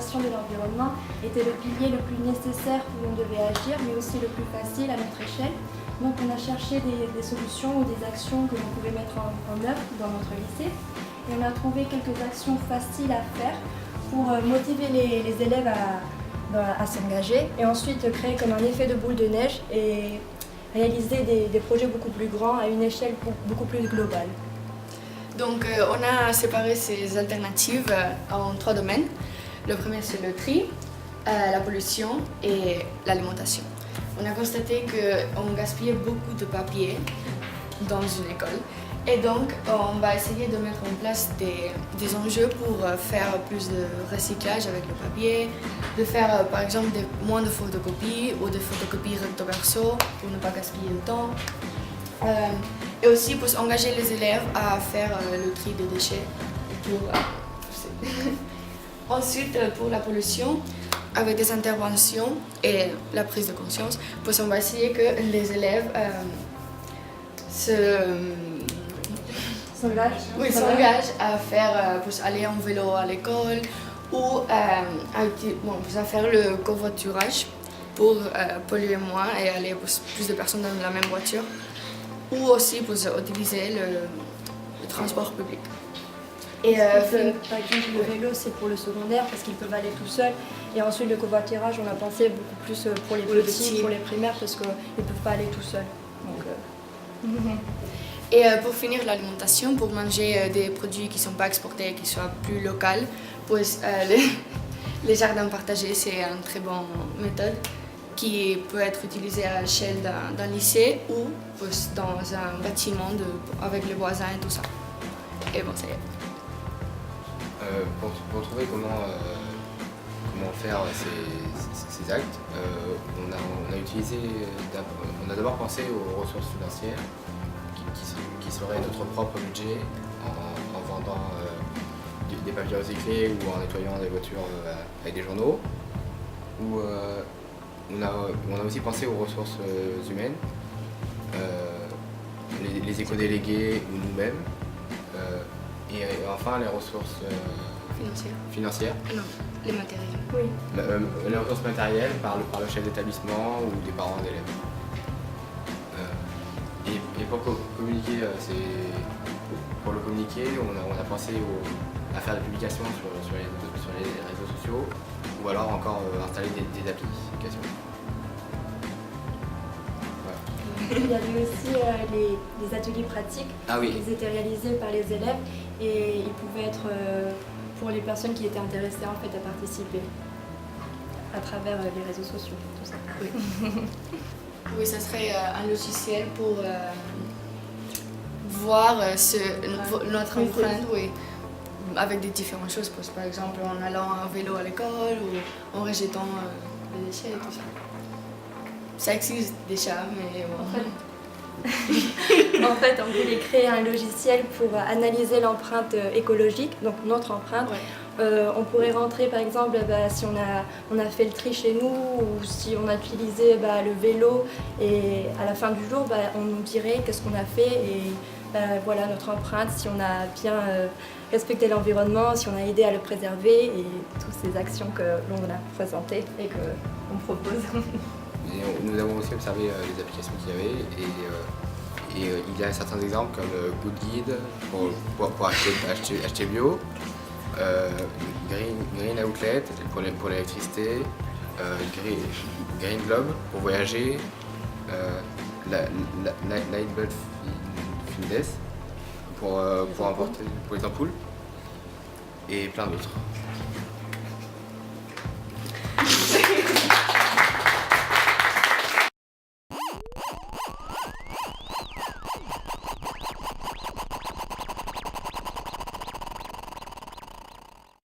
l'adaptation de l'environnement était le pilier le plus nécessaire où on devait agir, mais aussi le plus facile à notre échelle. Donc on a cherché des solutions ou des actions que l'on pouvait mettre en œuvre dans notre lycée. Et on a trouvé quelques actions faciles à faire pour motiver les élèves à s'engager et ensuite créer comme un effet de boule de neige et réaliser des projets beaucoup plus grands à une échelle beaucoup plus globale. Donc on a séparé ces alternatives en 3 domaines. Le premier c'est le tri, la pollution et l'alimentation. On a constaté qu'on gaspillait beaucoup de papier dans une école et donc on va essayer de mettre en place des enjeux pour faire plus de recyclage avec le papier, de faire par exemple moins de photocopies ou des photocopies recto verso pour ne pas gaspiller le temps. Et aussi pour engager les élèves à faire le tri des déchets. Ensuite, pour la pollution, avec des interventions et la prise de conscience, on va essayer que les élèves s'engagent à faire, aller en vélo à l'école ou à faire le covoiturage pour polluer moins et aller plus de personnes dans la même voiture. Ou aussi pour utiliser le transport public. Et par exemple, le vélo, c'est pour le secondaire parce qu'ils peuvent aller tout seuls. Et ensuite, le covoiturage, on a pensé beaucoup plus pour les petits, pour les primaires, parce qu'ils ne peuvent pas aller tout seuls. Et pour finir, l'alimentation, pour manger des produits qui ne sont pas exportés, qui soient plus locaux, les jardins partagés, c'est une très bonne méthode qui peut être utilisée à l'échelle d'un lycée ou dans un bâtiment avec les voisins et tout ça. Et bon, ça y est. Pour trouver comment faire ces actes, on a d'abord pensé aux ressources financières qui seraient notre propre budget en vendant des papiers recyclés ou en nettoyant des voitures avec des journaux. On a aussi pensé aux ressources humaines, les éco-délégués ou nous-mêmes, et enfin les ressources financières. Non, les matériels. Oui. Les ressources matérielles par le chef d'établissement ou des parents d'élèves. Et pour communiquer, on a pensé à faire des publications sur les réseaux sociaux ou alors encore installer des applications. Il y avait aussi les ateliers pratiques. Ah oui. Ils étaient réalisés par les élèves et ils pouvaient être pour les personnes qui étaient intéressées en fait à participer à travers les réseaux sociaux, tout ça. Oui. Oui, ça serait un logiciel pour voir notre empreinte, oui, avec des différentes choses, par exemple en allant en vélo à l'école ou en rejetant les déchets et tout ça. Ça existe déjà, mais bon. En fait, on voulait créer un logiciel pour analyser l'empreinte écologique, donc notre empreinte. Ouais. On pourrait rentrer par exemple si on a fait le tri chez nous ou si on a utilisé le vélo et à la fin du jour on nous dirait qu'est-ce qu'on a fait et voilà notre empreinte, si on a bien respecté l'environnement, si on a aidé à le préserver et toutes ces actions que l'on a présentées et qu'on propose. Et nous avons aussi observé les applications qu'il y avait et il y a certains exemples comme Good Guide pour acheter bio, Green Outlet pour l'électricité, Green Globe pour voyager, Lightbulb Findes pour les ampoules et plein d'autres.